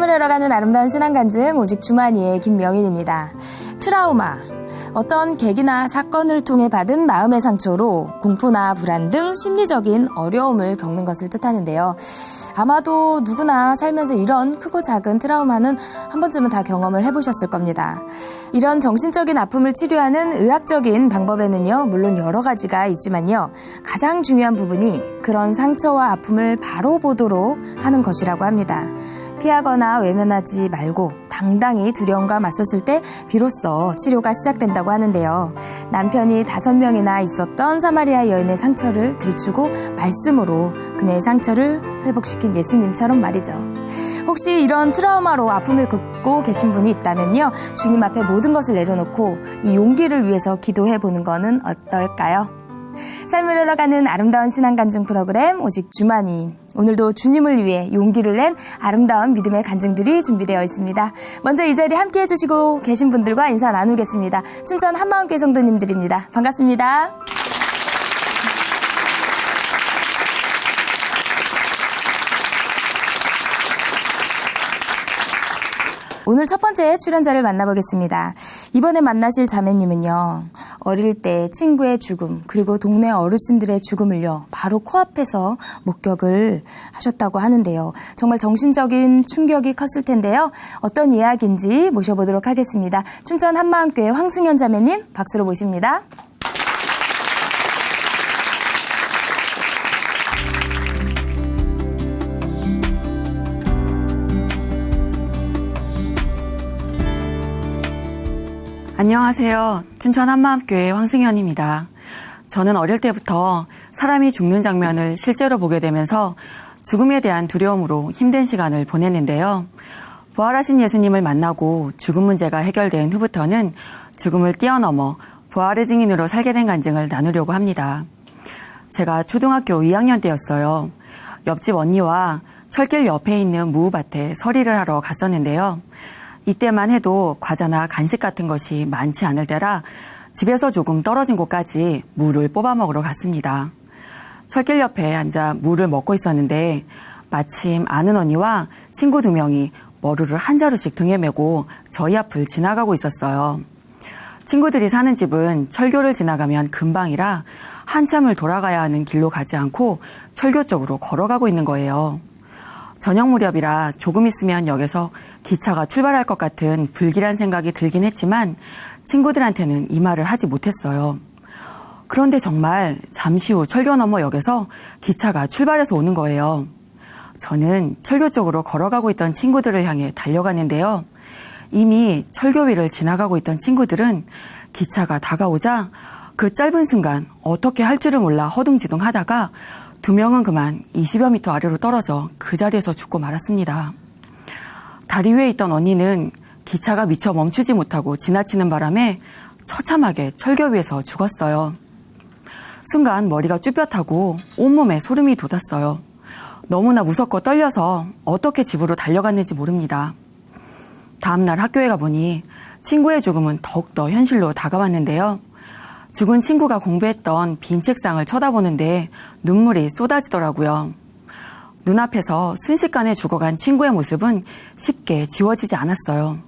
삶을 열어가는 아름다운 신앙간증 오직 주만이의 김명인입니다. 트라우마, 어떤 계기나 사건을 통해 받은 마음의 상처로 공포나 불안 등 심리적인 어려움을 겪는 것을 뜻하는데요. 아마도 누구나 살면서 이런 크고 작은 트라우마는 한 번쯤은 다 경험을 해보셨을 겁니다. 이런 정신적인 아픔을 치료하는 의학적인 방법에는요, 물론 여러 가지가 있지만요, 가장 중요한 부분이 그런 상처와 아픔을 바로 보도록 하는 것이라고 합니다. 피하거나 외면하지 말고 당당히 두려움과 맞섰을 때 비로소 치료가 시작된다고 하는데요. 남편이 5명이나 있었던 사마리아 여인의 상처를 들추고 말씀으로 그녀의 상처를 회복시킨 예수님처럼 말이죠. 혹시 이런 트라우마로 아픔을 겪고 계신 분이 있다면요, 주님 앞에 모든 것을 내려놓고 이 용기를 위해서 기도해보는 거는 어떨까요? 삶을 흘러가는 아름다운 신앙간증 프로그램 오직 주만이, 오늘도 주님을 위해 용기를 낸 아름다운 믿음의 간증들이 준비되어 있습니다. 먼저 이 자리 함께 해주시고 계신 분들과 인사 나누겠습니다. 춘천 한마음교회 성도님들입니다. 반갑습니다. 오늘 첫 번째 출연자를 만나보겠습니다. 이번에 만나실 자매님은요, 어릴 때 친구의 죽음, 그리고 동네 어르신들의 죽음을요, 바로 코앞에서 목격을 하셨다고 하는데요. 정말 정신적인 충격이 컸을 텐데요. 어떤 이야기인지 모셔보도록 하겠습니다. 춘천 한마음교회 황승현 자매님, 박수로 모십니다. 안녕하세요. 춘천 한마음교회 황승현입니다. 저는 어릴 때부터 사람이 죽는 장면을 실제로 보게 되면서 죽음에 대한 두려움으로 힘든 시간을 보냈는데요. 부활하신 예수님을 만나고 죽음 문제가 해결된 후부터는 죽음을 뛰어넘어 부활의 증인으로 살게 된 간증을 나누려고 합니다. 제가 초등학교 2학년 때였어요. 옆집 언니와 철길 옆에 있는 무밭에 서리를 하러 갔었는데요. 이때만 해도 과자나 간식 같은 것이 많지 않을 때라 집에서 조금 떨어진 곳까지 물을 뽑아 먹으러 갔습니다. 철길 옆에 앉아 물을 먹고 있었는데 마침 아는 언니와 친구 2명이 머루를 한 자루씩 등에 메고 저희 앞을 지나가고 있었어요. 친구들이 사는 집은 철교를 지나가면 금방이라 한참을 돌아가야 하는 길로 가지 않고 철교 쪽으로 걸어가고 있는 거예요. 저녁 무렵이라 조금 있으면 역에서 기차가 출발할 것 같은 불길한 생각이 들긴 했지만 친구들한테는 이 말을 하지 못했어요. 그런데 정말 잠시 후 철교 너머 역에서 기차가 출발해서 오는 거예요. 저는 철교 쪽으로 걸어가고 있던 친구들을 향해 달려갔는데요. 이미 철교 위를 지나가고 있던 친구들은 기차가 다가오자 그 짧은 순간 어떻게 할 줄을 몰라 허둥지둥 하다가 2명은 그만 20여 미터 아래로 떨어져 그 자리에서 죽고 말았습니다. 다리 위에 있던 언니는 기차가 미처 멈추지 못하고 지나치는 바람에 처참하게 철교 위에서 죽었어요. 순간 머리가 쭈뼛하고 온몸에 소름이 돋았어요. 너무나 무섭고 떨려서 어떻게 집으로 달려갔는지 모릅니다. 다음날 학교에 가보니 친구의 죽음은 더욱더 현실로 다가왔는데요. 죽은 친구가 공부했던 빈 책상을 쳐다보는데 눈물이 쏟아지더라고요. 눈앞에서 순식간에 죽어간 친구의 모습은 쉽게 지워지지 않았어요.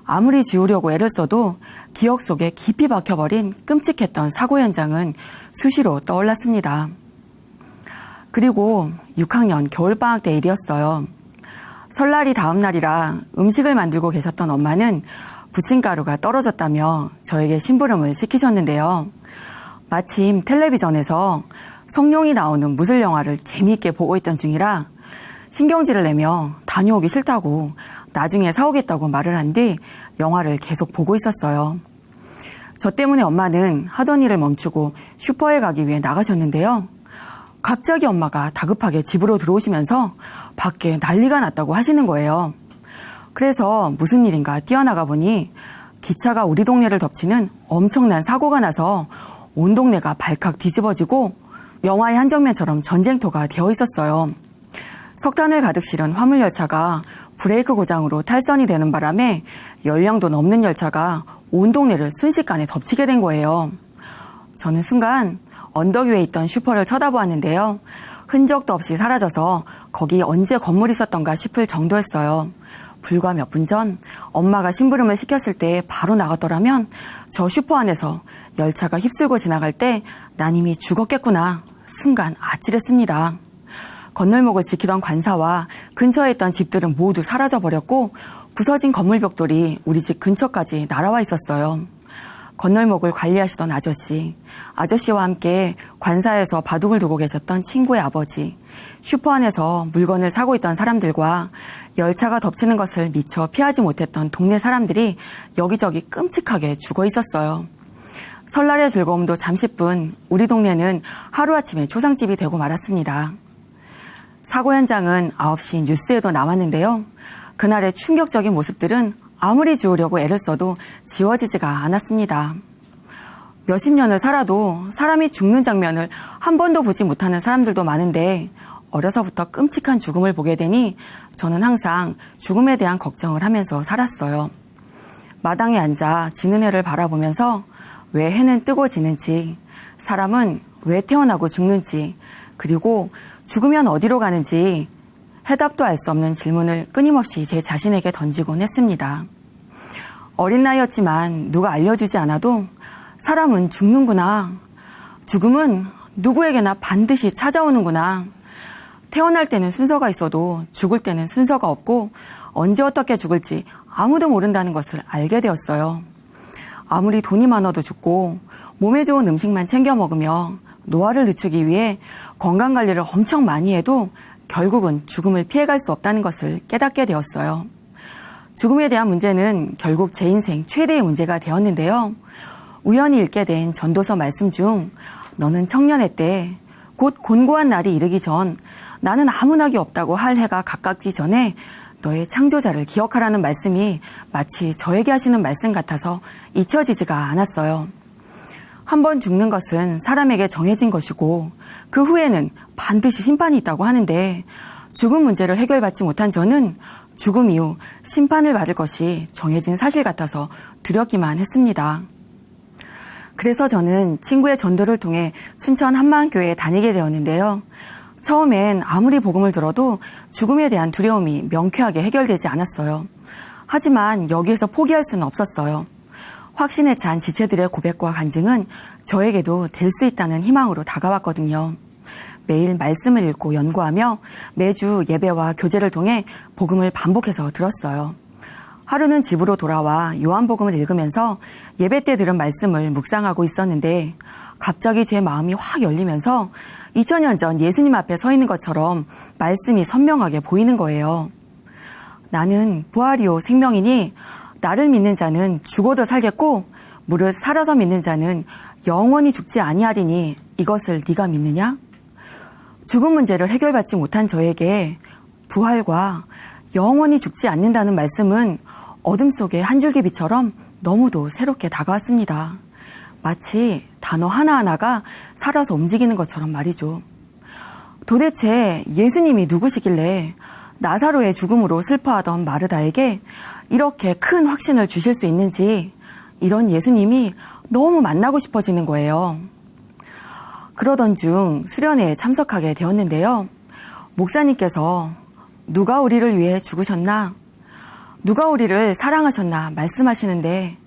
아무리 지우려고 애를 써도 기억 속에 깊이 박혀버린 끔찍했던 사고 현장은 수시로 떠올랐습니다. 그리고 6학년 겨울방학 때 일이었어요. 설날이 다음 날이라 음식을 만들고 계셨던 엄마는 부침가루가 떨어졌다며 저에게 심부름을 시키셨는데요. 마침 텔레비전에서 성룡이 나오는 무술 영화를 재미있게 보고 있던 중이라 신경질을 내며 다녀오기 싫다고 나중에 사오겠다고 말을 한 뒤 영화를 계속 보고 있었어요. 저 때문에 엄마는 하던 일을 멈추고 슈퍼에 가기 위해 나가셨는데요. 갑자기 엄마가 다급하게 집으로 들어오시면서 밖에 난리가 났다고 하시는 거예요. 그래서 무슨 일인가 뛰어나가 보니 기차가 우리 동네를 덮치는 엄청난 사고가 나서 온 동네가 발칵 뒤집어지고 영화의 한 장면처럼 전쟁터가 되어 있었어요. 석탄을 가득 실은 화물열차가 브레이크 고장으로 탈선이 되는 바람에 연령도 넘는 열차가 온 동네를 순식간에 덮치게 된 거예요. 저는 순간 언덕 위에 있던 슈퍼를 쳐다보았는데요. 흔적도 없이 사라져서 거기 언제 건물이 있었던가 싶을 정도였어요. 불과 몇 분 전 엄마가 심부름을 시켰을 때 바로 나갔더라면 저 슈퍼 안에서 열차가 휩쓸고 지나갈 때 난 이미 죽었겠구나. 순간 아찔했습니다. 건널목을 지키던 관사와 근처에 있던 집들은 모두 사라져버렸고 부서진 건물 벽돌이 우리 집 근처까지 날아와 있었어요. 건널목을 관리하시던 아저씨와 함께 관사에서 바둑을 두고 계셨던 친구의 아버지, 슈퍼 안에서 물건을 사고 있던 사람들과 열차가 덮치는 것을 미처 피하지 못했던 동네 사람들이 여기저기 끔찍하게 죽어 있었어요. 설날의 즐거움도 잠시뿐 우리 동네는 하루아침에 초상집이 되고 말았습니다. 사고 현장은 9시 뉴스에도 나왔는데요. 그날의 충격적인 모습들은 아무리 지우려고 애를 써도 지워지지가 않았습니다. 몇십 년을 살아도 사람이 죽는 장면을 한 번도 보지 못하는 사람들도 많은데 어려서부터 끔찍한 죽음을 보게 되니 저는 항상 죽음에 대한 걱정을 하면서 살았어요. 마당에 앉아 지는 해를 바라보면서 왜 해는 뜨고 지는지, 사람은 왜 태어나고 죽는지, 그리고 죽으면 어디로 가는지 해답도 알 수 없는 질문을 끊임없이 제 자신에게 던지곤 했습니다. 어린 나이였지만 누가 알려주지 않아도 사람은 죽는구나. 죽음은 누구에게나 반드시 찾아오는구나. 태어날 때는 순서가 있어도 죽을 때는 순서가 없고 언제 어떻게 죽을지 아무도 모른다는 것을 알게 되었어요. 아무리 돈이 많아도 죽고 몸에 좋은 음식만 챙겨 먹으며 노화를 늦추기 위해 건강관리를 엄청 많이 해도 결국은 죽음을 피해갈 수 없다는 것을 깨닫게 되었어요. 죽음에 대한 문제는 결국 제 인생 최대의 문제가 되었는데요. 우연히 읽게 된 전도서 말씀 중 너는 청년의 때 곧 곤고한 날이 이르기 전 나는 아무 낙이 없다고 할 해가 가깝기 전에 너의 창조자를 기억하라는 말씀이 마치 저에게 하시는 말씀 같아서 잊혀지지가 않았어요. 한 번 죽는 것은 사람에게 정해진 것이고 그 후에는 반드시 심판이 있다고 하는데 죽음 문제를 해결받지 못한 저는 죽음 이후 심판을 받을 것이 정해진 사실 같아서 두렵기만 했습니다. 그래서 저는 친구의 전도를 통해 춘천 한마음교회에 다니게 되었는데요. 처음엔 아무리 복음을 들어도 죽음에 대한 두려움이 명쾌하게 해결되지 않았어요. 하지만 여기에서 포기할 수는 없었어요. 확신에 찬 지체들의 고백과 간증은 저에게도 될 수 있다는 희망으로 다가왔거든요. 매일 말씀을 읽고 연구하며 매주 예배와 교제를 통해 복음을 반복해서 들었어요. 하루는 집으로 돌아와 요한복음을 읽으면서 예배 때 들은 말씀을 묵상하고 있었는데 갑자기 제 마음이 확 열리면서 2000년 전 예수님 앞에 서 있는 것처럼 말씀이 선명하게 보이는 거예요. 나는 부활이요 생명이니 나를 믿는 자는 죽어도 살겠고 무릇 살아서 믿는 자는 영원히 죽지 아니하리니 이것을 네가 믿느냐? 죽음 문제를 해결받지 못한 저에게 부활과 영원히 죽지 않는다는 말씀은 어둠 속의 한 줄기 빛처럼 너무도 새롭게 다가왔습니다. 마치 단어 하나하나가 살아서 움직이는 것처럼 말이죠. 도대체 예수님이 누구시길래 나사로의 죽음으로 슬퍼하던 마르다에게 이렇게 큰 확신을 주실 수 있는지 이런 예수님이 너무 만나고 싶어지는 거예요. 그러던 중 수련회에 참석하게 되었는데요. 목사님께서 누가 우리를 위해 죽으셨나? 누가 우리를 사랑하셨나? 말씀하시는데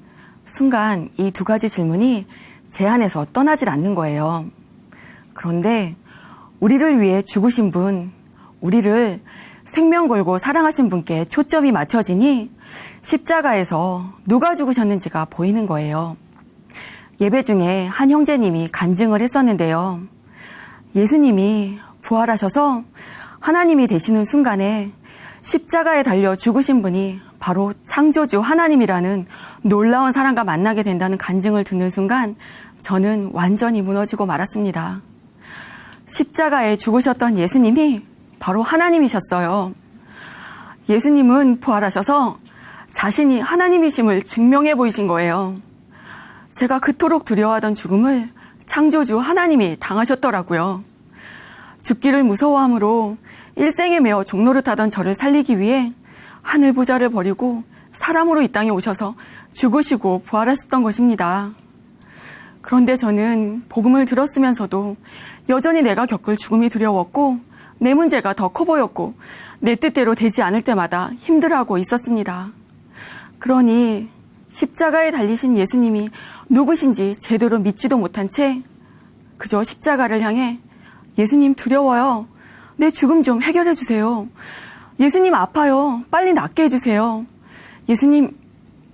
순간 이 두 가지 질문이 제 안에서 떠나질 않는 거예요. 그런데 우리를 위해 죽으신 분, 우리를 생명 걸고 사랑하신 분께 초점이 맞춰지니 십자가에서 누가 죽으셨는지가 보이는 거예요. 예배 중에 한 형제님이 간증을 했었는데요. 예수님이 부활하셔서 하나님이 되시는 순간에 십자가에 달려 죽으신 분이 바로 창조주 하나님이라는 놀라운 사람과 만나게 된다는 간증을 듣는 순간 저는 완전히 무너지고 말았습니다. 십자가에 죽으셨던 예수님이 바로 하나님이셨어요. 예수님은 부활하셔서 자신이 하나님이심을 증명해 보이신 거예요. 제가 그토록 두려워하던 죽음을 창조주 하나님이 당하셨더라고요. 죽기를 무서워함으로 일생에 매어 종노릇하던 저를 살리기 위해 하늘 보좌를 버리고 사람으로 이 땅에 오셔서 죽으시고 부활하셨던 것입니다. 그런데 저는 복음을 들었으면서도 여전히 내가 겪을 죽음이 두려웠고 내 문제가 더 커 보였고 내 뜻대로 되지 않을 때마다 힘들어하고 있었습니다. 그러니 십자가에 달리신 예수님이 누구신지 제대로 믿지도 못한 채 그저 십자가를 향해 예수님 두려워요. 내 죽음 좀 해결해 주세요. 예수님 아파요. 빨리 낫게 해주세요. 예수님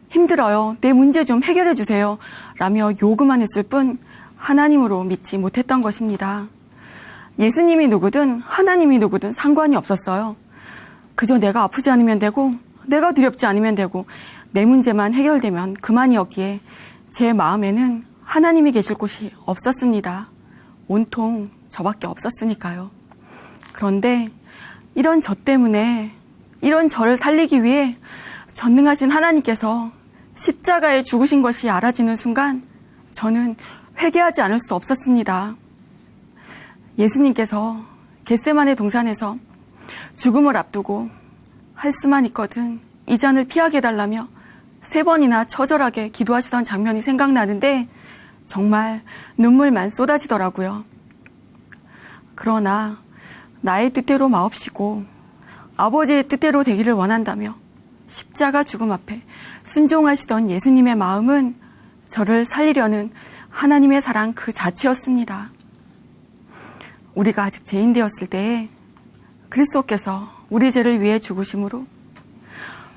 힘들어요. 내 문제 좀 해결해 주세요. 라며 요구만 했을 뿐 하나님으로 믿지 못했던 것입니다. 예수님이 누구든 하나님이 누구든 상관이 없었어요. 그저 내가 아프지 않으면 되고 내가 두렵지 않으면 되고 내 문제만 해결되면 그만이었기에 제 마음에는 하나님이 계실 곳이 없었습니다. 온통 저밖에 없었으니까요. 그런데 이런 저 때문에 이런 저를 살리기 위해 전능하신 하나님께서 십자가에 죽으신 것이 알아지는 순간 저는 회개하지 않을 수 없었습니다. 예수님께서 겟세마네 동산에서 죽음을 앞두고 할 수만 있거든 이 잔을 피하게 해달라며 3번이나 처절하게 기도하시던 장면이 생각나는데 정말 눈물만 쏟아지더라고요. 그러나 나의 뜻대로 마옵시고 아버지의 뜻대로 되기를 원한다며 십자가 죽음 앞에 순종하시던 예수님의 마음은 저를 살리려는 하나님의 사랑 그 자체였습니다. 우리가 아직 죄인 되었을 때에 그리스도께서 우리 죄를 위해 죽으심으로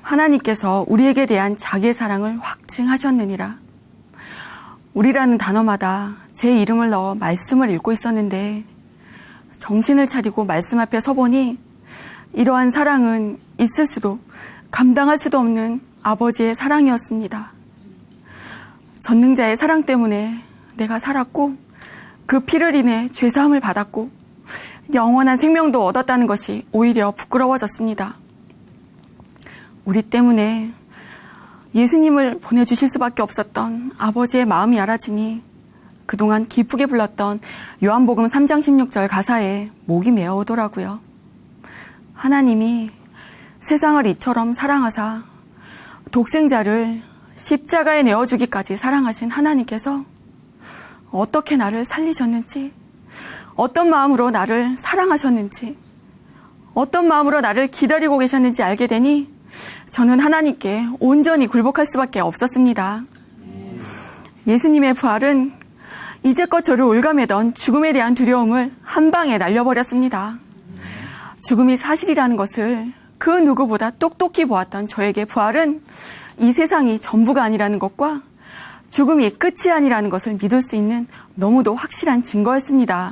하나님께서 우리에게 대한 자기의 사랑을 확증하셨느니라. 우리라는 단어마다 제 이름을 넣어 말씀을 읽고 있었는데 정신을 차리고 말씀 앞에 서보니 이러한 사랑은 있을 수도 감당할 수도 없는 아버지의 사랑이었습니다. 전능자의 사랑 때문에 내가 살았고 그 피를 인해 죄사함을 받았고 영원한 생명도 얻었다는 것이 오히려 부끄러워졌습니다. 우리 때문에 예수님을 보내주실 수밖에 없었던 아버지의 마음이 알아지니 그동안 기쁘게 불렀던 요한복음 3장 16절 가사에 목이 메어오더라고요. 하나님이 세상을 이처럼 사랑하사 독생자를 십자가에 내어주기까지 사랑하신 하나님께서 어떻게 나를 살리셨는지, 어떤 마음으로 나를 사랑하셨는지, 어떤 마음으로 나를 기다리고 계셨는지 알게 되니 저는 하나님께 온전히 굴복할 수밖에 없었습니다. 예수님의 부활은 이제껏 저를 올가매던 죽음에 대한 두려움을 한 방에 날려버렸습니다. 죽음이 사실이라는 것을 그 누구보다 똑똑히 보았던 저에게 부활은 이 세상이 전부가 아니라는 것과 죽음이 끝이 아니라는 것을 믿을 수 있는 너무도 확실한 증거였습니다.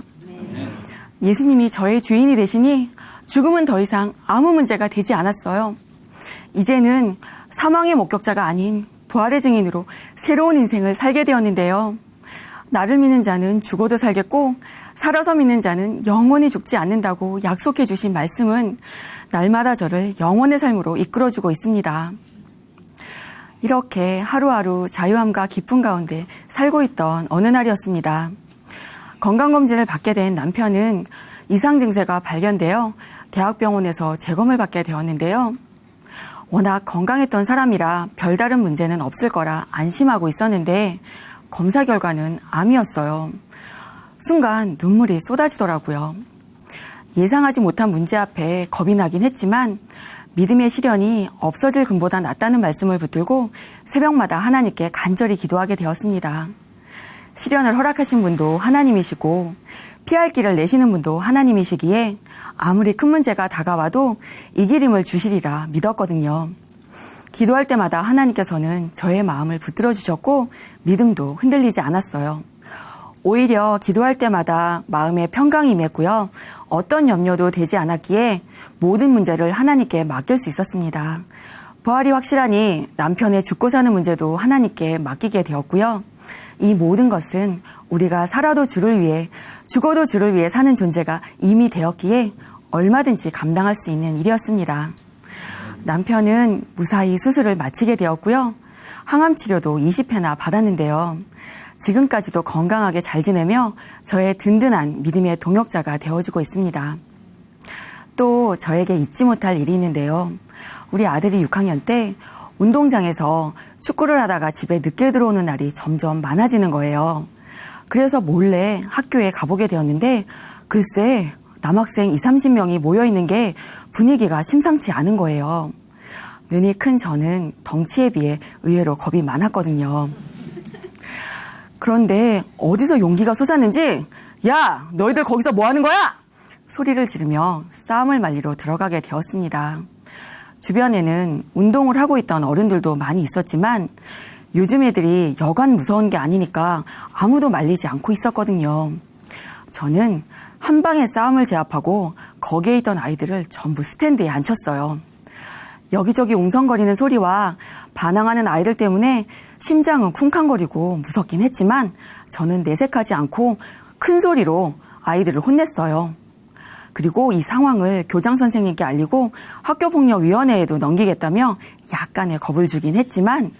예수님이 저의 주인이 되시니 죽음은 더 이상 아무 문제가 되지 않았어요. 이제는 사망의 목격자가 아닌 부활의 증인으로 새로운 인생을 살게 되었는데요. 나를 믿는 자는 죽어도 살겠고 살아서 믿는 자는 영원히 죽지 않는다고 약속해 주신 말씀은 날마다 저를 영원의 삶으로 이끌어주고 있습니다. 이렇게 하루하루 자유함과 기쁨 가운데 살고 있던 어느 날이었습니다. 건강검진을 받게 된 남편은 이상 증세가 발견되어 대학병원에서 재검을 받게 되었는데요. 워낙 건강했던 사람이라 별다른 문제는 없을 거라 안심하고 있었는데 검사 결과는 암이었어요. 순간 눈물이 쏟아지더라고요. 예상하지 못한 문제 앞에 겁이 나긴 했지만 믿음의 시련이 없어질 금보다 낫다는 말씀을 붙들고 새벽마다 하나님께 간절히 기도하게 되었습니다. 시련을 허락하신 분도 하나님이시고 피할 길을 내시는 분도 하나님이시기에 아무리 큰 문제가 다가와도 이길 힘을 주시리라 믿었거든요. 기도할 때마다 하나님께서는 저의 마음을 붙들어 주셨고 믿음도 흔들리지 않았어요. 오히려 기도할 때마다 마음에 평강이 임했고요. 어떤 염려도 되지 않았기에 모든 문제를 하나님께 맡길 수 있었습니다. 부활이 확실하니 남편의 죽고 사는 문제도 하나님께 맡기게 되었고요. 이 모든 것은 우리가 살아도 주를 위해 죽어도 주를 위해 사는 존재가 이미 되었기에 얼마든지 감당할 수 있는 일이었습니다. 남편은 무사히 수술을 마치게 되었고요. 항암 치료도 20회나 받았는데요. 지금까지도 건강하게 잘 지내며 저의 든든한 믿음의 동역자가 되어주고 있습니다. 또 저에게 잊지 못할 일이 있는데요. 우리 아들이 6학년 때 운동장에서 축구를 하다가 집에 늦게 들어오는 날이 점점 많아지는 거예요. 그래서 몰래 학교에 가보게 되었는데 글쎄 남학생 20, 30명이 모여있는 게 분위기가 심상치 않은 거예요. 눈이 큰 저는 덩치에 비해 의외로 겁이 많았거든요. 그런데 어디서 용기가 솟았는지 야, 너희들 거기서 뭐 하는 거야? 소리를 지르며 싸움을 말리러 들어가게 되었습니다. 주변에는 운동을 하고 있던 어른들도 많이 있었지만 요즘 애들이 여간 무서운 게 아니니까 아무도 말리지 않고 있었거든요. 저는 한 방에 싸움을 제압하고 거기에 있던 아이들을 전부 스탠드에 앉혔어요. 여기저기 웅성거리는 소리와 반항하는 아이들 때문에 심장은 쿵쾅거리고 무섭긴 했지만 저는 내색하지 않고 큰 소리로 아이들을 혼냈어요. 그리고 이 상황을 교장 선생님께 알리고 학교폭력위원회에도 넘기겠다며 약간의 겁을 주긴 했지만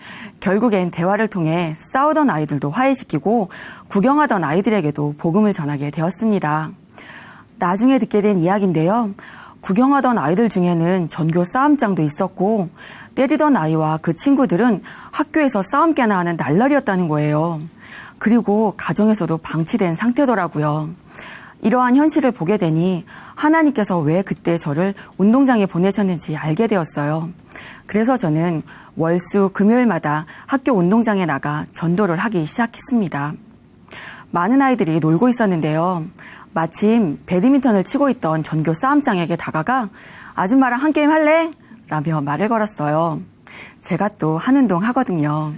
결국엔 대화를 통해 싸우던 아이들도 화해시키고 구경하던 아이들에게도 복음을 전하게 되었습니다. 나중에 듣게 된 이야기인데요. 구경하던 아이들 중에는 전교 싸움장도 있었고 때리던 아이와 그 친구들은 학교에서 싸움 깨나 하는 날라리였다는 거예요. 그리고 가정에서도 방치된 상태더라고요. 이러한 현실을 보게 되니 하나님께서 왜 그때 저를 운동장에 보내셨는지 알게 되었어요. 그래서 저는 월수 금요일마다 학교 운동장에 나가 전도를 하기 시작했습니다. 많은 아이들이 놀고 있었는데요. 마침 배드민턴을 치고 있던 전교 싸움장에게 다가가 아줌마랑 한 게임 할래? 라며 말을 걸었어요. 제가 또 한운동 하거든요.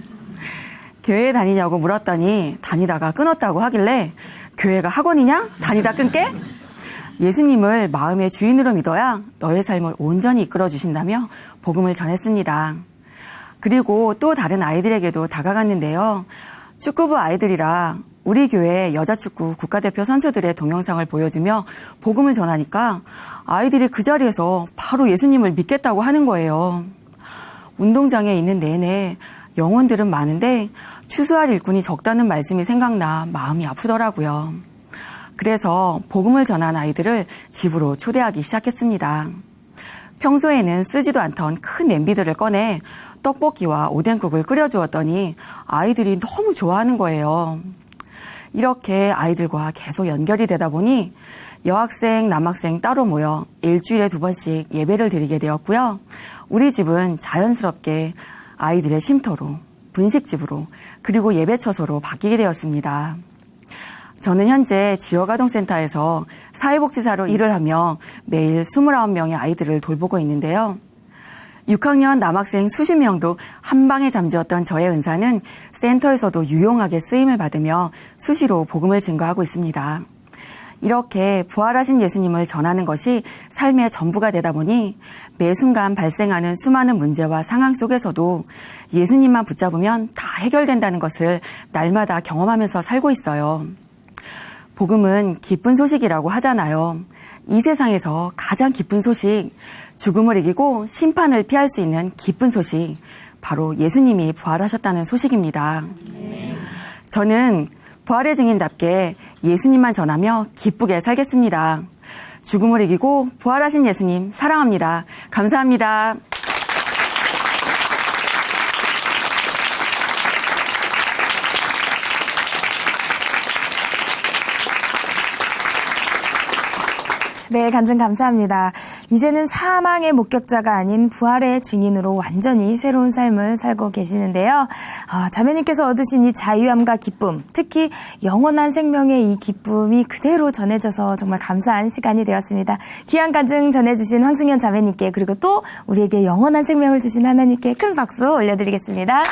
교회에 다니냐고 물었더니 다니다가 끊었다고 하길래 교회가 학원이냐? 다니다 끊게? 예수님을 마음의 주인으로 믿어야 너의 삶을 온전히 이끌어 주신다며 복음을 전했습니다. 그리고 또 다른 아이들에게도 다가갔는데요. 축구부 아이들이라 우리 교회 여자축구 국가대표 선수들의 동영상을 보여주며 복음을 전하니까 아이들이 그 자리에서 바로 예수님을 믿겠다고 하는 거예요. 운동장에 있는 내내 영혼들은 많은데 추수할 일꾼이 적다는 말씀이 생각나 마음이 아프더라고요. 그래서 복음을 전한 아이들을 집으로 초대하기 시작했습니다. 평소에는 쓰지도 않던 큰 냄비들을 꺼내 떡볶이와 오뎅국을 끓여주었더니 아이들이 너무 좋아하는 거예요. 이렇게 아이들과 계속 연결이 되다 보니 여학생, 남학생 따로 모여 일주일에 2번씩 예배를 드리게 되었고요. 우리 집은 자연스럽게 아이들의 쉼터로, 분식집으로, 그리고 예배처소로 바뀌게 되었습니다. 저는 현재 지역아동센터에서 사회복지사로 일을 하며 매일 29명의 아이들을 돌보고 있는데요. 6학년 남학생 수십 명도 한 방에 잠재웠던 저의 은사는 센터에서도 유용하게 쓰임을 받으며 수시로 복음을 증거하고 있습니다. 이렇게 부활하신 예수님을 전하는 것이 삶의 전부가 되다 보니 매 순간 발생하는 수많은 문제와 상황 속에서도 예수님만 붙잡으면 다 해결된다는 것을 날마다 경험하면서 살고 있어요. 복음은 기쁜 소식이라고 하잖아요. 이 세상에서 가장 기쁜 소식, 죽음을 이기고 심판을 피할 수 있는 기쁜 소식, 바로 예수님이 부활하셨다는 소식입니다. 저는 부활의 증인답게 예수님만 전하며 기쁘게 살겠습니다. 죽음을 이기고 부활하신 예수님 사랑합니다. 감사합니다. 네, 간증 감사합니다. 이제는 사망의 목격자가 아닌 부활의 증인으로 완전히 새로운 삶을 살고 계시는데요. 자매님께서 얻으신 이 자유함과 기쁨, 특히 영원한 생명의 이 기쁨이 그대로 전해져서 정말 감사한 시간이 되었습니다. 귀한 간증 전해주신 황승현 자매님께, 그리고 또 우리에게 영원한 생명을 주신 하나님께 큰 박수 올려드리겠습니다.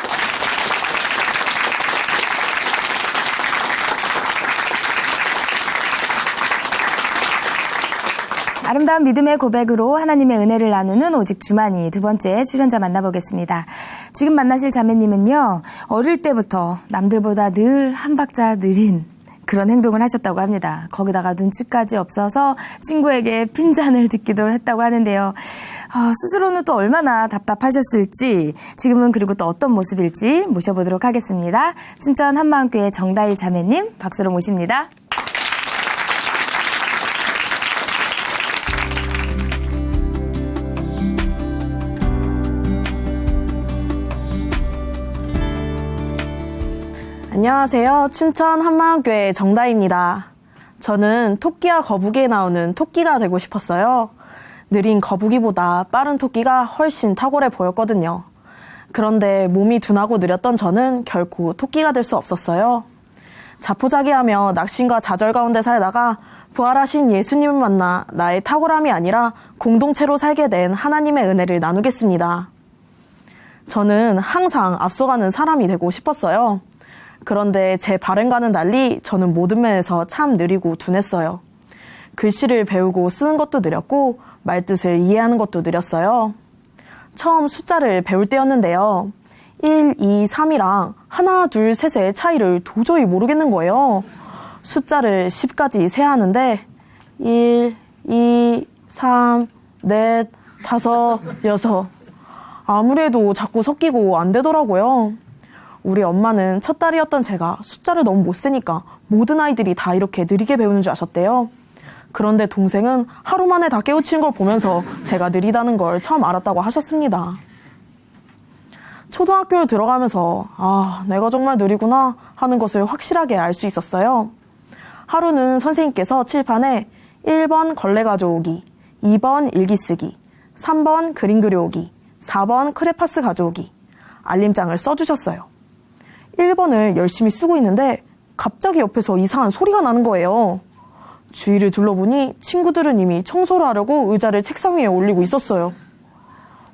아름다운 믿음의 고백으로 하나님의 은혜를 나누는 오직 주만이 두 번째 출연자 만나보겠습니다. 지금 만나실 자매님은요, 어릴 때부터 남들보다 늘 한 박자 느린 그런 행동을 하셨다고 합니다. 거기다가 눈치까지 없어서 친구에게 핀잔을 듣기도 했다고 하는데요. 스스로는 또 얼마나 답답하셨을지, 지금은 그리고 또 어떤 모습일지 모셔보도록 하겠습니다. 춘천 한마음교회 정다희 자매님 박수로 모십니다. 안녕하세요. 춘천 한마음교회 정다희입니다. 저는 토끼와 거북이에 나오는 토끼가 되고 싶었어요. 느린 거북이보다 빠른 토끼가 훨씬 탁월해 보였거든요. 그런데 몸이 둔하고 느렸던 저는 결코 토끼가 될 수 없었어요. 자포자기하며 낙심과 좌절 가운데 살다가 부활하신 예수님을 만나 나의 탁월함이 아니라 공동체로 살게 된 하나님의 은혜를 나누겠습니다. 저는 항상 앞서가는 사람이 되고 싶었어요. 그런데 제 발행과는 달리 저는 모든 면에서 참 느리고 둔했어요. 글씨를 배우고 쓰는 것도 느렸고 말뜻을 이해하는 것도 느렸어요. 처음 숫자를 배울 때였는데요. 1, 2, 3이랑 하나, 둘, 셋의 차이를 도저히 모르겠는 거예요. 숫자를 10까지 세야 하는데 1, 2, 3, 4, 5, 6 아무리 해도 자꾸 섞이고 안 되더라고요. 우리 엄마는 첫 딸이었던 제가 숫자를 너무 못 세니까 모든 아이들이 다 이렇게 느리게 배우는 줄 아셨대요. 그런데 동생은 하루 만에 다 깨우치는 걸 보면서 제가 느리다는 걸 처음 알았다고 하셨습니다. 초등학교를 들어가면서 내가 정말 느리구나 하는 것을 확실하게 알 수 있었어요. 하루는 선생님께서 칠판에 1번 걸레 가져오기, 2번 일기 쓰기, 3번 그림 그려오기, 4번 크레파스 가져오기 알림장을 써주셨어요. 1번을 열심히 쓰고 있는데 갑자기 옆에서 이상한 소리가 나는 거예요. 주위를 둘러보니 친구들은 이미 청소를 하려고 의자를 책상 위에 올리고 있었어요.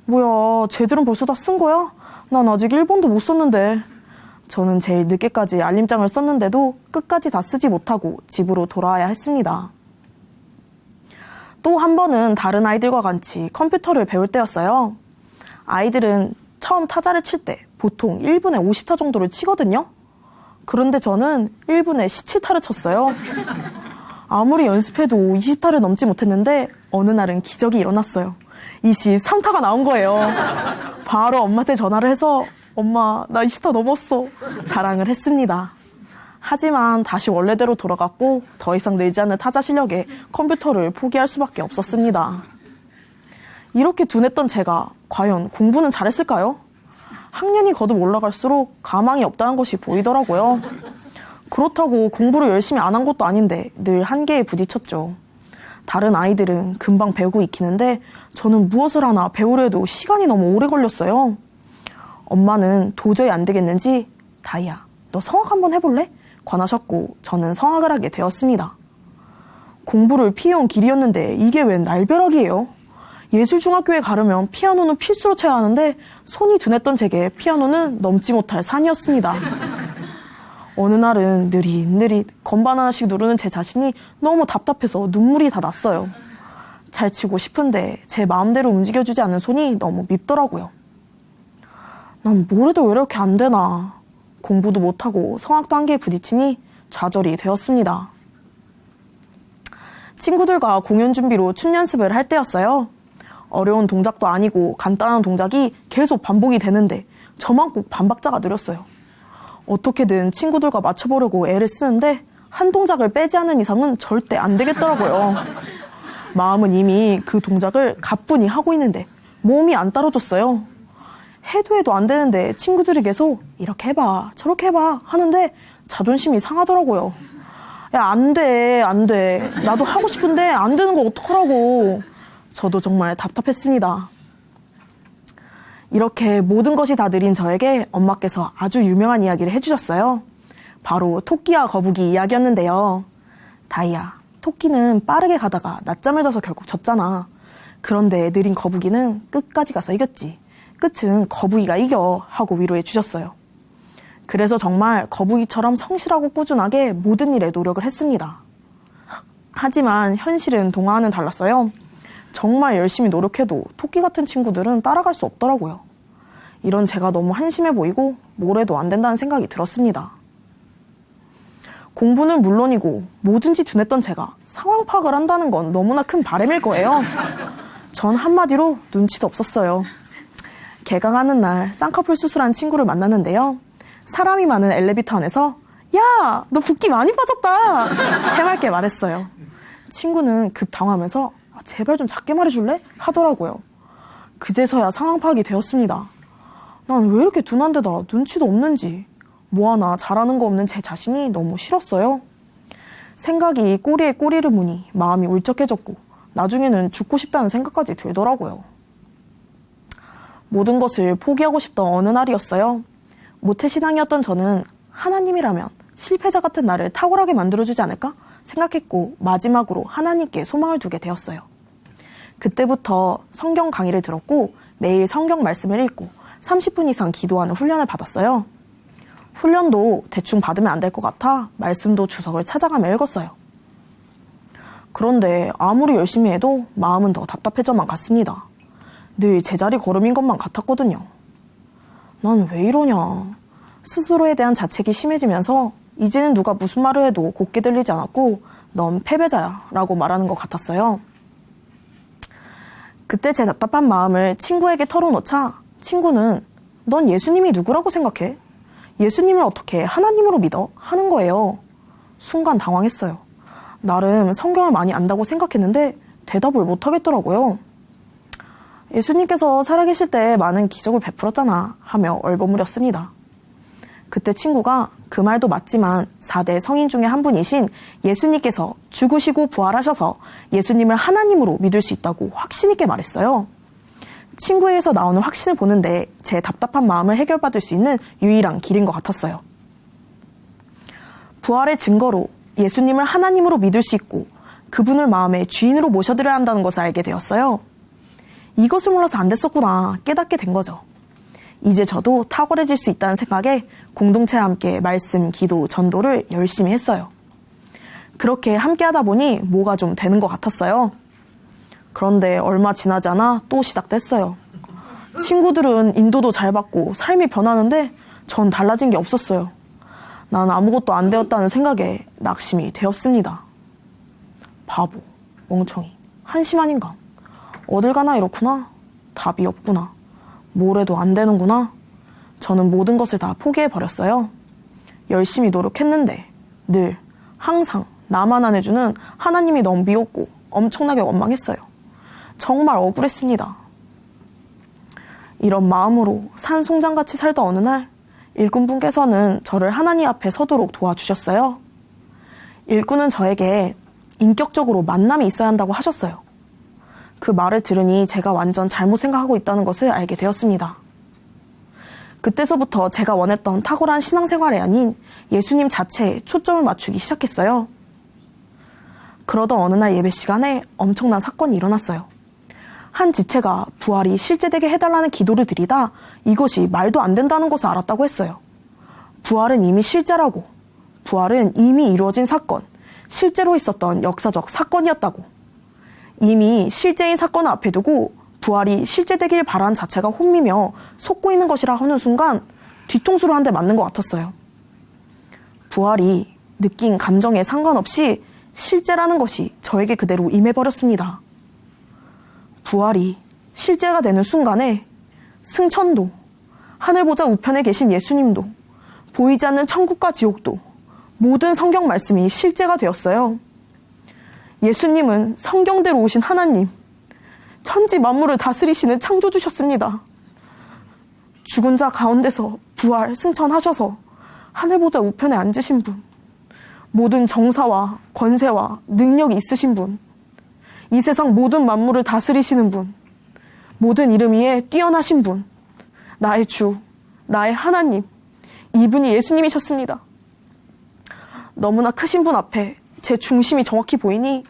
뭐야, 쟤들은 벌써 다 쓴 거야? 난 아직 1번도 못 썼는데. 저는 제일 늦게까지 알림장을 썼는데도 끝까지 다 쓰지 못하고 집으로 돌아와야 했습니다. 또 한 번은 다른 아이들과 같이 컴퓨터를 배울 때였어요. 아이들은 처음 타자를 칠 때 보통 1분에 50타 정도를 치거든요. 그런데 저는 1분에 17타를 쳤어요. 아무리 연습해도 20타를 넘지 못했는데 어느 날은 기적이 일어났어요. 23타가 나온 거예요. 바로 엄마한테 전화를 해서 엄마, 나 20타 넘었어 자랑을 했습니다. 하지만 다시 원래대로 돌아갔고 더 이상 늘지 않는 타자 실력에 컴퓨터를 포기할 수밖에 없었습니다. 이렇게 둔했던 제가 과연 공부는 잘했을까요? 학년이 거듭 올라갈수록 가망이 없다는 것이 보이더라고요. 그렇다고 공부를 열심히 안 한 것도 아닌데 늘 한계에 부딪혔죠. 다른 아이들은 금방 배우고 익히는데 저는 무엇을 하나 배우려 해도 시간이 너무 오래 걸렸어요. 엄마는 도저히 안 되겠는지 다이야, 너 성악 한번 해볼래? 권하셨고 저는 성악을 하게 되었습니다. 공부를 피해온 길이었는데 이게 웬 날벼락이에요? 예술중학교에 가려면 피아노는 필수로 쳐야 하는데 손이 둔했던 제게 피아노는 넘지 못할 산이었습니다. 어느 날은 느릿느릿 건반 하나씩 누르는 제 자신이 너무 답답해서 눈물이 다 났어요. 잘 치고 싶은데 제 마음대로 움직여주지 않는 손이 너무 밉더라고요. 난 뭘 해도 왜 이렇게 안 되나. 공부도 못하고 성악도 한계에 부딪히니 좌절이 되었습니다. 친구들과 공연 준비로 춤 연습을 할 때였어요. 어려운 동작도 아니고 간단한 동작이 계속 반복이 되는데 저만 꼭 반박자가 느렸어요. 어떻게든 친구들과 맞춰보려고 애를 쓰는데 한 동작을 빼지 않는 이상은 절대 안 되겠더라고요. 마음은 이미 그 동작을 가뿐히 하고 있는데 몸이 안 따라줬어요. 해도 안 되는데 친구들이 계속 이렇게 해봐 저렇게 해봐 하는데 자존심이 상하더라고요. 야, 안 돼. 나도 하고 싶은데 안 되는 거 어떡하라고. 저도 정말 답답했습니다. 이렇게 모든 것이 다 느린 저에게 엄마께서 아주 유명한 이야기를 해주셨어요. 바로 토끼와 거북이 이야기였는데요. 다이야, 토끼는 빠르게 가다가 낮잠을 자서 결국 졌잖아. 그런데 느린 거북이는 끝까지 가서 이겼지. 끝은 거북이가 이겨 하고 위로해 주셨어요. 그래서 정말 거북이처럼 성실하고 꾸준하게 모든 일에 노력을 했습니다. 하지만 현실은 동화와는 달랐어요. 정말 열심히 노력해도 토끼 같은 친구들은 따라갈 수 없더라고요. 이런 제가 너무 한심해 보이고 뭘 해도 안 된다는 생각이 들었습니다. 공부는 물론이고 뭐든지 둔했던 제가 상황 파악을 한다는 건 너무나 큰 바람일 거예요. 전 한마디로 눈치도 없었어요. 개강하는 날 쌍꺼풀 수술한 친구를 만났는데요. 사람이 많은 엘리베이터 안에서 야, 너 붓기 많이 빠졌다 해맑게 말했어요. 친구는 급 당황하면서 제발 좀 작게 말해줄래? 하더라고요. 그제서야 상황 파악이 되었습니다. 난 왜 이렇게 둔한데다 눈치도 없는지 뭐 하나 잘하는 거 없는 제 자신이 너무 싫었어요. 생각이 꼬리에 꼬리를 무니 마음이 울적해졌고 나중에는 죽고 싶다는 생각까지 들더라고요. 모든 것을 포기하고 싶던 어느 날이었어요. 모태신앙이었던 저는 하나님이라면 실패자 같은 나를 탁월하게 만들어주지 않을까 생각했고 마지막으로 하나님께 소망을 두게 되었어요. 그때부터 성경 강의를 들었고 매일 성경 말씀을 읽고 30분 이상 기도하는 훈련을 받았어요. 훈련도 대충 받으면 안 될 것 같아 말씀도 주석을 찾아가며 읽었어요. 그런데 아무리 열심히 해도 마음은 더 답답해져만 갔습니다. 늘 제자리 걸음인 것만 같았거든요. 난 왜 이러냐. 스스로에 대한 자책이 심해지면서 이제는 누가 무슨 말을 해도 곱게 들리지 않았고 넌 패배자야 라고 말하는 것 같았어요. 그때 제 답답한 마음을 친구에게 털어놓자 친구는 넌 예수님이 누구라고 생각해? 예수님을 어떻게 하나님으로 믿어? 하는 거예요. 순간 당황했어요. 나름 성경을 많이 안다고 생각했는데 대답을 못하겠더라고요. 예수님께서 살아계실 때 많은 기적을 베풀었잖아 하며 얼버무렸습니다. 그때 친구가 그 말도 맞지만 4대 성인 중에 한 분이신 예수님께서 죽으시고 부활하셔서 예수님을 하나님으로 믿을 수 있다고 확신 있게 말했어요. 친구에게서 나오는 확신을 보는데 제 답답한 마음을 해결받을 수 있는 유일한 길인 것 같았어요. 부활의 증거로 예수님을 하나님으로 믿을 수 있고 그분을 마음의 주인으로 모셔드려야 한다는 것을 알게 되었어요. 이것을 몰라서 안 됐었구나 깨닫게 된 거죠. 이제 저도 탁월해질 수 있다는 생각에 공동체와 함께 말씀, 기도, 전도를 열심히 했어요. 그렇게 함께 하다 보니 뭐가 좀 되는 것 같았어요. 그런데 얼마 지나지 않아 또 시작됐어요. 친구들은 인도도 잘 받고 삶이 변하는데 전 달라진 게 없었어요. 난 아무것도 안 되었다는 생각에 낙심이 되었습니다. 바보, 멍청이, 한심한 인간. 어딜 가나 이렇구나. 답이 없구나. 뭘 해도 안 되는구나. 저는 모든 것을 다 포기해버렸어요. 열심히 노력했는데 늘 항상 나만 안 해주는 하나님이 너무 미웠고 엄청나게 원망했어요. 정말 억울했습니다. 이런 마음으로 산송장같이 살던 어느 날 일꾼분께서는 저를 하나님 앞에 서도록 도와주셨어요. 일꾼은 저에게 인격적으로 만남이 있어야 한다고 하셨어요. 그 말을 들으니 제가 완전 잘못 생각하고 있다는 것을 알게 되었습니다. 그때서부터 제가 원했던 탁월한 신앙생활이 아닌 예수님 자체에 초점을 맞추기 시작했어요. 그러던 어느 날 예배 시간에 엄청난 사건이 일어났어요. 한 지체가 부활이 실제되게 해달라는 기도를 드리다 이것이 말도 안 된다는 것을 알았다고 했어요. 부활은 이미 실제라고, 부활은 이미 이루어진 사건, 실제로 있었던 역사적 사건이었다고. 이미 실제인 사건을 앞에 두고 부활이 실제되길 바라는 자체가 혼미며 속고 있는 것이라 하는 순간 뒤통수를 한 대 맞는 것 같았어요. 부활이 느낀 감정에 상관없이 실제라는 것이 저에게 그대로 임해버렸습니다. 부활이 실제가 되는 순간에 승천도, 하늘보자 우편에 계신 예수님도, 보이지 않는 천국과 지옥도 모든 성경 말씀이 실제가 되었어요. 예수님은 성경대로 오신 하나님, 천지 만물을 다스리시는 창조주셨습니다. 죽은 자 가운데서 부활, 승천하셔서 하늘보자 우편에 앉으신 분, 모든 정사와 권세와 능력이 있으신 분, 이 세상 모든 만물을 다스리시는 분, 모든 이름 위에 뛰어나신 분, 나의 주, 나의 하나님, 이분이 예수님이셨습니다. 너무나 크신 분 앞에 제 중심이 정확히 보이니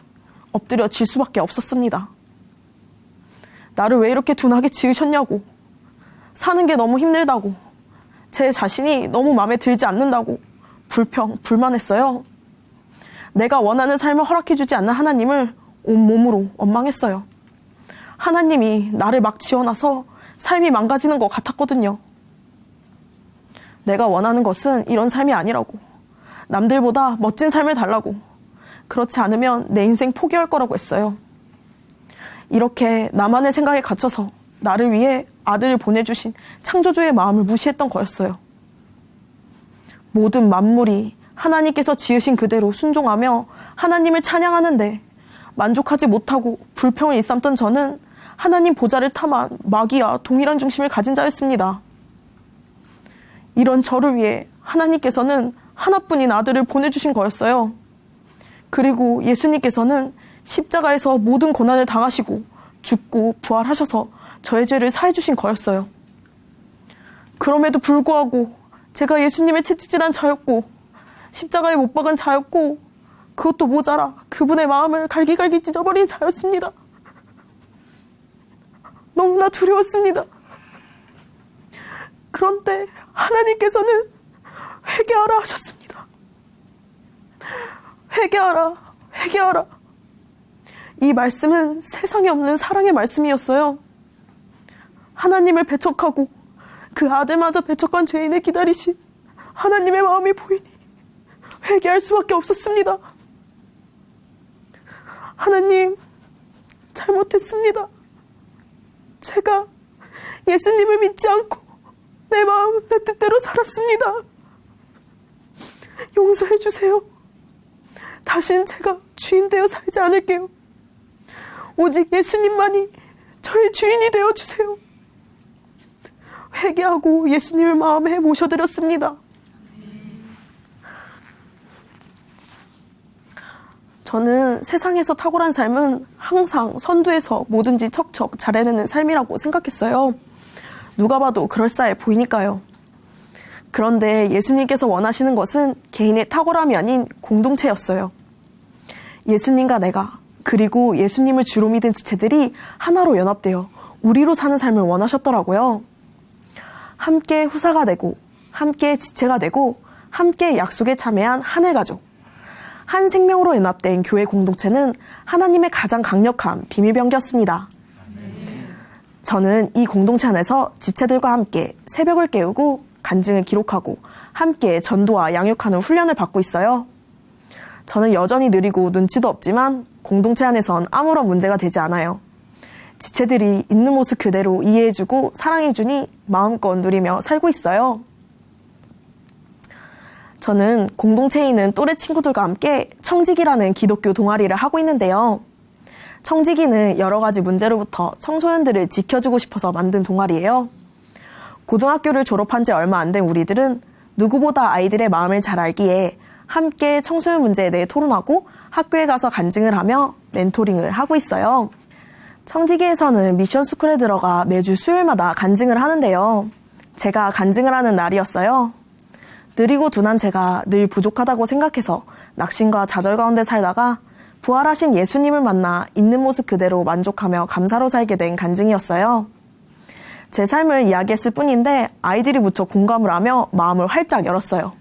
엎드려 질 수밖에 없었습니다. 나를 왜 이렇게 둔하게 지으셨냐고, 사는 게 너무 힘들다고, 제 자신이 너무 마음에 들지 않는다고 불만했어요. 내가 원하는 삶을 허락해주지 않는 하나님을 온몸으로 원망했어요. 하나님이 나를 막 지어놔서 삶이 망가지는 것 같았거든요. 내가 원하는 것은 이런 삶이 아니라고, 남들보다 멋진 삶을 달라고, 그렇지 않으면 내 인생 포기할 거라고 했어요. 이렇게 나만의 생각에 갇혀서 나를 위해 아들을 보내주신 창조주의 마음을 무시했던 거였어요. 모든 만물이 하나님께서 지으신 그대로 순종하며 하나님을 찬양하는데 만족하지 못하고 불평을 일삼던 저는 하나님 보좌를 탐한 마귀와 동일한 중심을 가진 자였습니다. 이런 저를 위해 하나님께서는 하나뿐인 아들을 보내주신 거였어요. 그리고 예수님께서는 십자가에서 모든 고난을 당하시고 죽고 부활하셔서 저의 죄를 사해 주신 거였어요. 그럼에도 불구하고 제가 예수님의 채찍질한 자였고 십자가에 못 박은 자였고 그것도 모자라 그분의 마음을 갈기갈기 찢어버린 자였습니다. 너무나 두려웠습니다. 그런데 하나님께서는 회개하라 하셨습니다. 회개하라, 회개하라. 이 말씀은 세상에 없는 사랑의 말씀이었어요. 하나님을 배척하고 그 아들마저 배척한 죄인을 기다리신 하나님의 마음이 보이니 회개할 수밖에 없었습니다. 하나님, 잘못했습니다. 제가 예수님을 믿지 않고 내 마음, 내 뜻대로 살았습니다. 용서해 주세요. 다신 제가 주인 되어 살지 않을게요. 오직 예수님만이 저의 주인이 되어 주세요. 회개하고 예수님을 마음에 모셔드렸습니다. 저는 세상에서 탁월한 삶은 항상 선두에서 뭐든지 척척 잘해내는 삶이라고 생각했어요. 누가 봐도 그럴싸해 보이니까요. 그런데 예수님께서 원하시는 것은 개인의 탁월함이 아닌 공동체였어요. 예수님과 내가, 그리고 예수님을 주로 믿은 지체들이 하나로 연합되어 우리로 사는 삶을 원하셨더라고요. 함께 후사가 되고, 함께 지체가 되고, 함께 약속에 참여한 하늘 가족. 한 생명으로 연합된 교회 공동체는 하나님의 가장 강력한 비밀병기였습니다. 저는 이 공동체 안에서 지체들과 함께 새벽을 깨우고 간증을 기록하고 함께 전도와 양육하는 훈련을 받고 있어요. 저는 여전히 느리고 눈치도 없지만 공동체 안에선 아무런 문제가 되지 않아요. 지체들이 있는 모습 그대로 이해해주고 사랑해주니 마음껏 누리며 살고 있어요. 저는 공동체에 있는 또래 친구들과 함께 청지기라는 기독교 동아리를 하고 있는데요. 청지기는 여러 가지 문제로부터 청소년들을 지켜주고 싶어서 만든 동아리예요. 고등학교를 졸업한 지 얼마 안 된 우리들은 누구보다 아이들의 마음을 잘 알기에 함께 청소년 문제에 대해 토론하고 학교에 가서 간증을 하며 멘토링을 하고 있어요. 청지기에서는 미션 스쿨에 들어가 매주 수요일마다 간증을 하는데요. 제가 간증을 하는 날이었어요. 느리고 둔한 제가 늘 부족하다고 생각해서 낙심과 좌절 가운데 살다가 부활하신 예수님을 만나 있는 모습 그대로 만족하며 감사로 살게 된 간증이었어요. 제 삶을 이야기했을 뿐인데 아이들이 무척 공감을 하며 마음을 활짝 열었어요.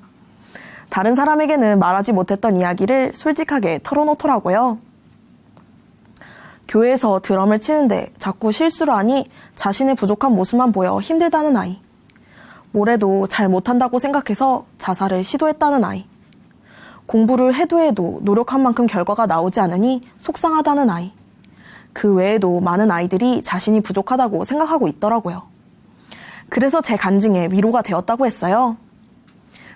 다른 사람에게는 말하지 못했던 이야기를 솔직하게 털어놓더라고요. 교회에서 드럼을 치는데 자꾸 실수를 하니 자신의 부족한 모습만 보여 힘들다는 아이. 뭐래도 잘 못한다고 생각해서 자살을 시도했다는 아이. 공부를 해도 노력한 만큼 결과가 나오지 않으니 속상하다는 아이. 그 외에도 많은 아이들이 자신이 부족하다고 생각하고 있더라고요. 그래서 제 간증에 위로가 되었다고 했어요.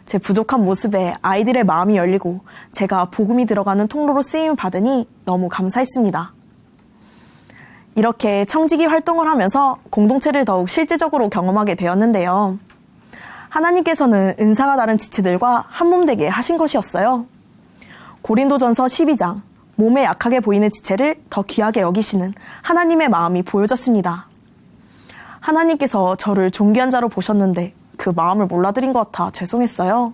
제 부족한 모습에 아이들의 마음이 열리고 제가 복음이 들어가는 통로로 쓰임을 받으니 너무 감사했습니다. 이렇게 청지기 활동을 하면서 공동체를 더욱 실제적으로 경험하게 되었는데요. 하나님께서는 은사가 다른 지체들과 한몸 되게 하신 것이었어요. 고린도전서 12장, 몸에 약하게 보이는 지체를 더 귀하게 여기시는 하나님의 마음이 보여졌습니다. 하나님께서 저를 존귀한 자로 보셨는데 그 마음을 몰라드린 것 같아 죄송했어요.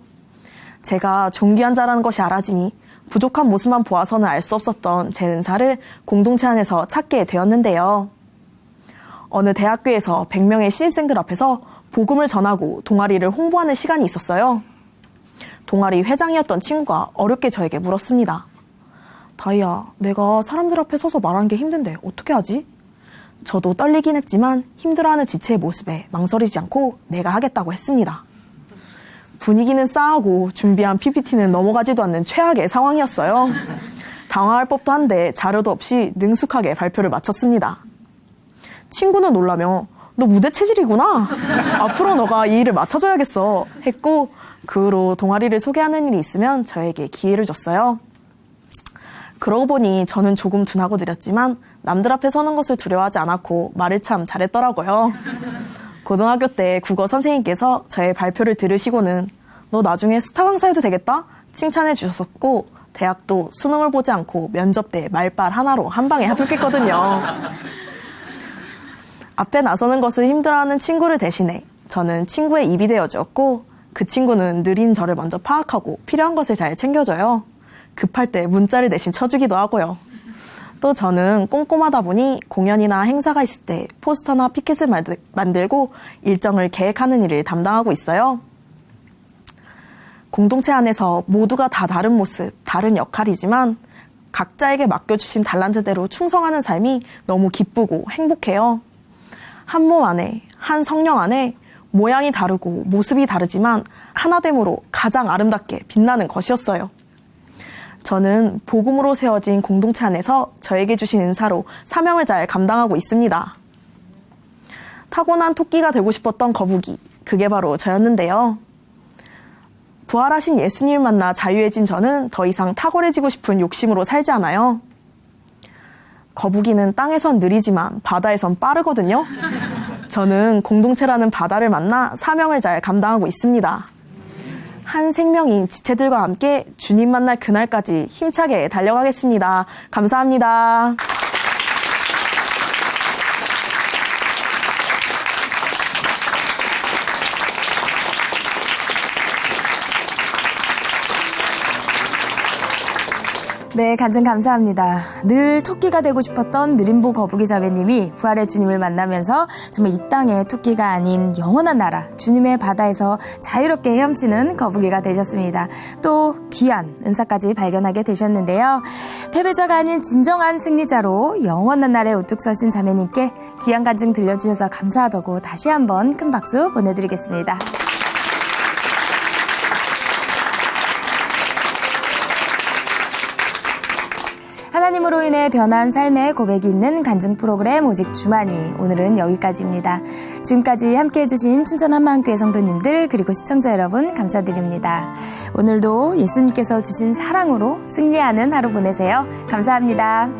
제가 존귀한 자라는 것이 알아지니 부족한 모습만 보아서는 알 수 없었던 제 은사를 공동체 안에서 찾게 되었는데요. 어느 대학교에서 100명의 신입생들 앞에서 복음을 전하고 동아리를 홍보하는 시간이 있었어요. 동아리 회장이었던 친구가 어렵게 저에게 물었습니다. 다이야, 내가 사람들 앞에 서서 말하는 게 힘든데 어떻게 하지? 저도 떨리긴 했지만 힘들어하는 지체의 모습에 망설이지 않고 내가 하겠다고 했습니다. 분위기는 싸하고 준비한 PPT는 넘어가지도 않는 최악의 상황이었어요. 당황할 법도 한데 자료도 없이 능숙하게 발표를 마쳤습니다. 친구는 놀라며 너 무대 체질이구나. 앞으로 너가 이 일을 맡아줘야겠어. 했고 그 후로 동아리를 소개하는 일이 있으면 저에게 기회를 줬어요. 그러고 보니 저는 조금 둔하고 느렸지만 남들 앞에 서는 것을 두려워하지 않았고 말을 참 잘했더라고요. 고등학교 때 국어 선생님께서 저의 발표를 들으시고는 너 나중에 스타 강사해도 되겠다? 칭찬해 주셨었고 대학도 수능을 보지 않고 면접 때 말빨 하나로 한 방에 합격했거든요. 앞에 나서는 것을 힘들어하는 친구를 대신해 저는 친구의 입이 되어주었고 그 친구는 느린 저를 먼저 파악하고 필요한 것을 잘 챙겨줘요. 급할 때 문자를 대신 쳐주기도 하고요. 또 저는 꼼꼼하다 보니 공연이나 행사가 있을 때 포스터나 피켓을 만들고 일정을 계획하는 일을 담당하고 있어요. 공동체 안에서 모두가 다 다른 모습, 다른 역할이지만 각자에게 맡겨주신 달란트대로 충성하는 삶이 너무 기쁘고 행복해요. 한 몸 안에, 한 성령 안에 모양이 다르고 모습이 다르지만 하나됨으로 가장 아름답게 빛나는 것이었어요. 저는 복음으로 세워진 공동체 안에서 저에게 주신 은사로 사명을 잘 감당하고 있습니다. 타고난 토끼가 되고 싶었던 거북이, 그게 바로 저였는데요. 부활하신 예수님을 만나 자유해진 저는 더 이상 탁월해지고 싶은 욕심으로 살지 않아요. 거북이는 땅에선 느리지만 바다에선 빠르거든요. 저는 공동체라는 바다를 만나 사명을 잘 감당하고 있습니다. 한 생명인 지체들과 함께 주님 만날 그날까지 힘차게 달려가겠습니다. 감사합니다. 네, 간증 감사합니다. 늘 토끼가 되고 싶었던 느림보 거북이 자매님이 부활의 주님을 만나면서 정말 이 땅의 토끼가 아닌 영원한 나라, 주님의 바다에서 자유롭게 헤엄치는 거북이가 되셨습니다. 또 귀한 은사까지 발견하게 되셨는데요. 패배자가 아닌 진정한 승리자로 영원한 날에 우뚝 서신 자매님께 귀한 간증 들려주셔서 감사하다고 다시 한번 큰 박수 보내드리겠습니다. 하나님으로 인해 변한 삶의 고백이 있는 간증 프로그램 오직 주만이, 오늘은 여기까지입니다. 지금까지 함께해 주신 춘천 한마음교회 성도님들 그리고 시청자 여러분 감사드립니다. 오늘도 예수님께서 주신 사랑으로 승리하는 하루 보내세요. 감사합니다.